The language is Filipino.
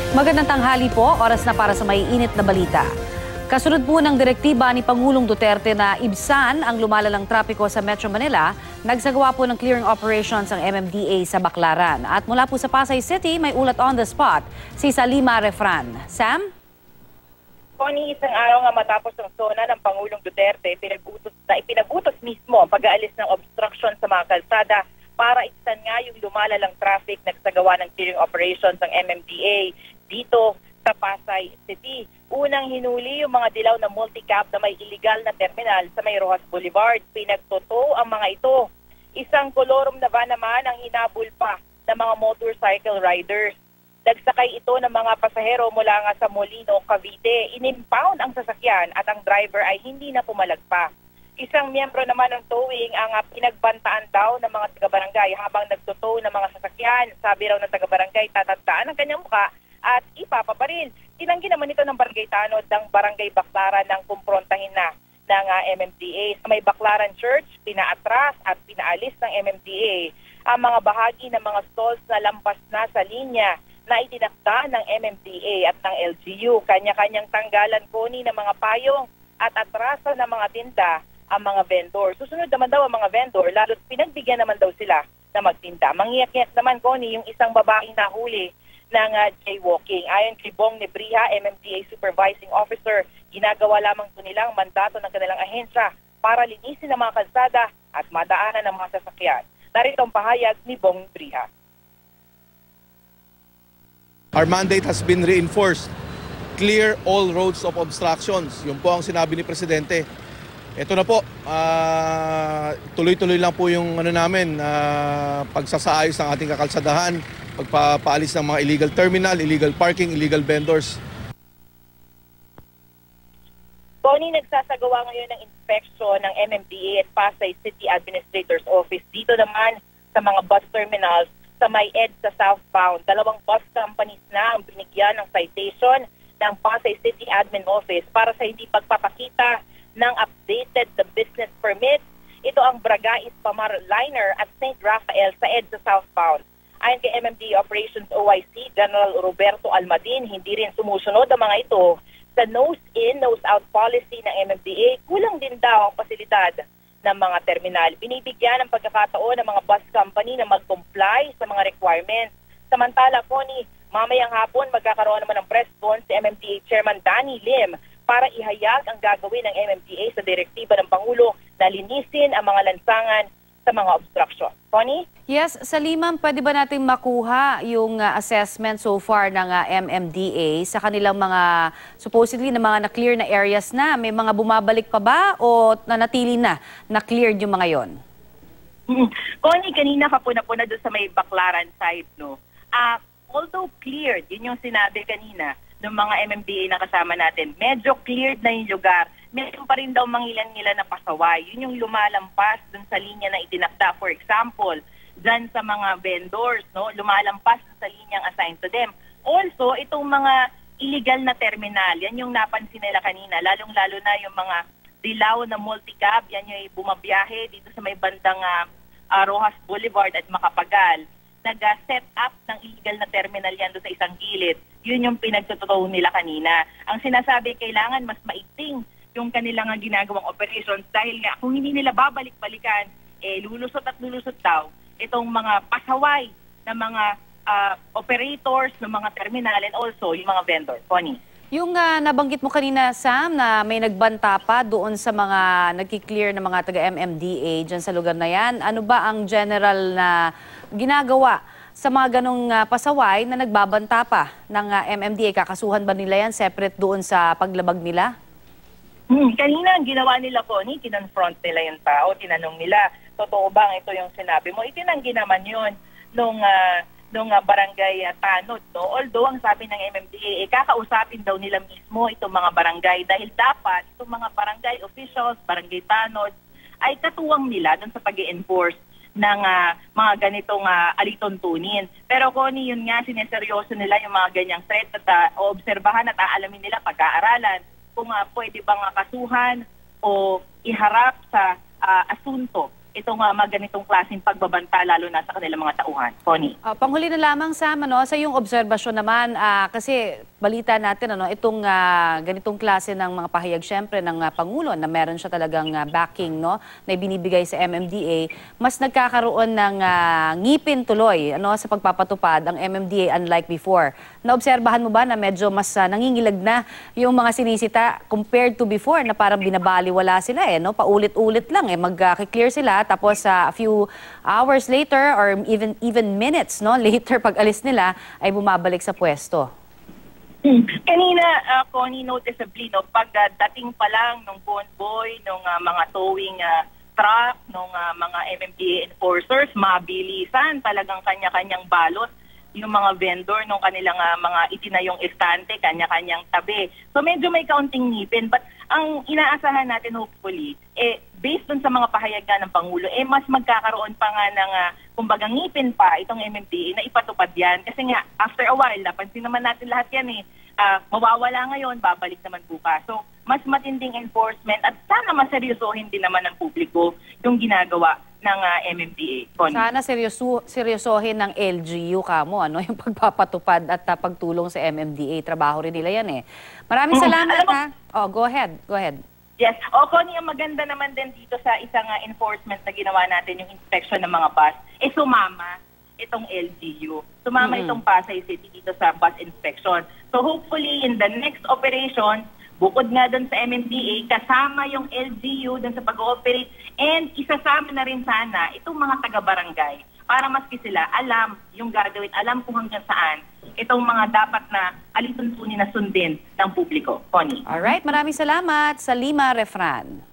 Magandang tanghali po, oras na para sa maiinit na balita. Kasunod po ng direktiba ni Pangulong Duterte na ibsan ang lumalalang trapiko sa Metro Manila, nagsagawa po ng clearing operations ang MMDA sa Baclaran. At mula po sa Pasay City, may ulat on the spot si Salima Refran. Sam? Connie, isang araw nga matapos ng SONA ng Pangulong Duterte, ipinagutos mismo ang pag-aalis ng obstruction sa mga kalsada para iksan nga yung lumalalang traffic. Nagsagawa ng clearing operations ang MMDA dito sa Pasay City. Unang hinuli yung mga dilaw na multicab na may illegal na terminal sa may Rojas Boulevard. Pinagtotoo ang mga ito. Isang kolorom na van naman ang hinabol pa ng mga motorcycle riders. Nagsakay ito ng mga pasahero mula nga sa Molino, Cavite. Inimpound ang sasakyan at ang driver ay hindi na pumalag pa. Isang miyembro naman ng towing ang pinagbantaan daw ng mga taga-barangay habang nagtotow ng mga sasakyan. Sabi raw ng taga-barangay, tatandaan ang kanyang mukha at ipapabaril. Tinanggi naman ito ng barangay Tanod ng barangay Baclaran nang kumprontahin na ng MMDA. Sa may Baclaran Church, pinaatras at pinaalis ng MMDA ang mga bahagi ng mga stalls na lampas na sa linya na itinakda ng MMDA at ng LGU. Kanya-kanyang tanggalan Connie ng mga payong at atrasan ng mga tinda ang mga vendor. Susunod naman daw ang mga vendor, lalo't pinagbigyan naman daw sila na magtinda. Mangiyak-iyak naman Connie yung isang babaeng nahuli ng jaywalking. Ayon kay Bong Nebriha, MMDA Supervising Officer, ginagawa lamang ito nilang mandato ng kanilang ahensya para linisin ang mga kalsada at madaanan ng mga sasakyan. Narito ang pahayag ni Bong Nebriha. Our mandate has been reinforced. Clear all roads of obstructions. Yun po ang sinabi ni Presidente. Ito na po, tuloy-tuloy lang po yung pagsasaayos ng ating kakalsadahan, pagpapaalis ng mga illegal terminal, illegal parking, illegal vendors. Connie, nagsasagawa ngayon ng inspeksyon ng MMDA at Pasay City Administrator's Office. Dito naman sa mga bus terminals sa may EDSA southbound. 2 bus companies na ang binigyan ng citation ng Pasay City Admin Office para sa hindi pagpapakita ng updated the business permit. Ito ang Bragais Pamar Liner at St. Rafael sa EDSA southbound. Ayon kay MMDA Operations OIC, General Roberto Almadin, hindi rin sumusunod ang mga ito sa nose-in, nose-out policy ng MMDA. Kulang din daw ang pasilidad ng mga terminal. Binibigyan ng pagkakataon ng mga bus company na mag-comply sa mga requirements. Samantala, Connie, mamayang hapon magkakaroon naman ng press con si MMDA Chairman Danny Lim para ihayag ang gagawin ng MMDA sa direktiba ng Pangulo na linisin ang mga lansangan sa mga obstruction. Connie? Yes, Salima, pwede ba natin makuha yung assessment so far ng MMDA sa kanilang mga supposedly na mga na-clear na areas na? May mga bumabalik pa ba o nanatili na na-cleared yung mga yon? Connie, kanina ka puna-puna doon sa may Baclaran side, no? Although cleared, yun yung sinabi kanina ng mga MMDA na kasama natin, medyo cleared na yung lugar. Meron pa rin daw mangilan-ngilan na pasaway. Yun yung lumalampas dun sa linya na itinakda. For example, dyan sa mga vendors, no, lumalampas sa linyang assigned to them. Also, itong mga illegal na terminal, yan yung napansin nila kanina, lalong-lalo na yung mga dilaw na multicab, yan yung bumabiyahe dito sa may bandang Rojas Boulevard at Macapagal. Nag-set up ng illegal na terminal yan doon sa isang gilid. Yun yung pinagtotoo nila kanina. Ang sinasabi, kailangan mas maigting yung kanilang ginagawang operations dahil nga kung hindi nila babalik-balikan, lulusot at lulusot daw itong mga pasaway na mga operators ng mga terminal and also yung mga vendor. Connie? Yung nabanggit mo kanina, Sam, na may nagbanta pa doon sa mga nagki-clear na mga taga-MMDA dyan sa lugar na yan. Ano ba ang general na ginagawa sa mga ganong pasaway na nagbabanta pa ng MMDA? Kakasuhan ba nila yan separate doon sa paglabag nila? Kanina ang ginawa nila, Connie, kinonfront nila yung tao, tinanong nila, totoo bang ito yung sinabi mo? Itinanggi naman yun nung barangay Tanod. No? Although ang sabi ng MMDA, kakausapin daw nila mismo itong mga barangay dahil dapat itong mga barangay officials, barangay Tanod, ay katuwang nila dun sa pag-i-enforce ng mga ganitong alituntunin. Pero Connie, yun nga, sineseryoso nila yung mga ganyang threat at obserbahan at aalamin nila, pag-aaralan kung pwede bang kasuhan o iharap sa asunto itong mga ganitong klaseng pagbabanta lalo na sa kanilang mga tauhan. Connie. Panghuli na lamang, Sam, sa iyong obserbasyon naman, kasi balita natin, itong ganitong klase ng mga pahayag, syempre, ng Pangulo na meron siya talagang backing, na ibinibigay sa MMDA, mas nagkakaroon ng ngipin tuloy sa pagpapatupad ang MMDA unlike before. Naobserbahan mo ba na medyo mas nangingilag na yung mga sinisita compared to before na parang binabaliwala sila, paulit-ulit lang, mag-clear sila, tapos a few hours later or even minutes later pag alis nila ay bumabalik sa pwesto. Kanina, Connie, noticeably, pagdating pa lang ng convoy, ng mga towing truck, ng mga MMDA enforcers, mabilisan talagang kanya-kanyang balot yung mga vendor ng kanilang mga itinayong estante, kanya-kanyang tabi. So medyo may kaunting ngipin, but ang inaasahan natin hopefully, based dun sa mga pahayag ng Pangulo, mas magkakaroon pa nga ng kumbaga ngipin pa itong MMDA na ipatupad yan. Kasi nga, after a while, napansin naman natin lahat yan mawawala ngayon, babalik naman bukas. So mas matinding enforcement at sana maseryosohin din naman ng publiko yung ginagawa ng MMDA. Sana seryosohin ng LGU kamo, yung pagpapatupad at pagtulong sa MMDA. Trabaho rin nila yan Maraming salamat go ahead. Yes. Connie, ang maganda naman din dito sa isang enforcement na ginawa natin, yung inspection ng mga bus, sumama itong LGU. Sumama itong Pasay City dito sa bus inspection. So hopefully in the next operation, bukod nga doon sa MMDA, kasama yung LGU doon sa pag-ooperate and isasama na rin sana itong mga taga-barangay para maski sila alam yung gagawin, alam kung hanggang saan itong mga dapat na alituntunin na sundin ng publiko. Connie. Alright, maraming salamat sa Lima Refran.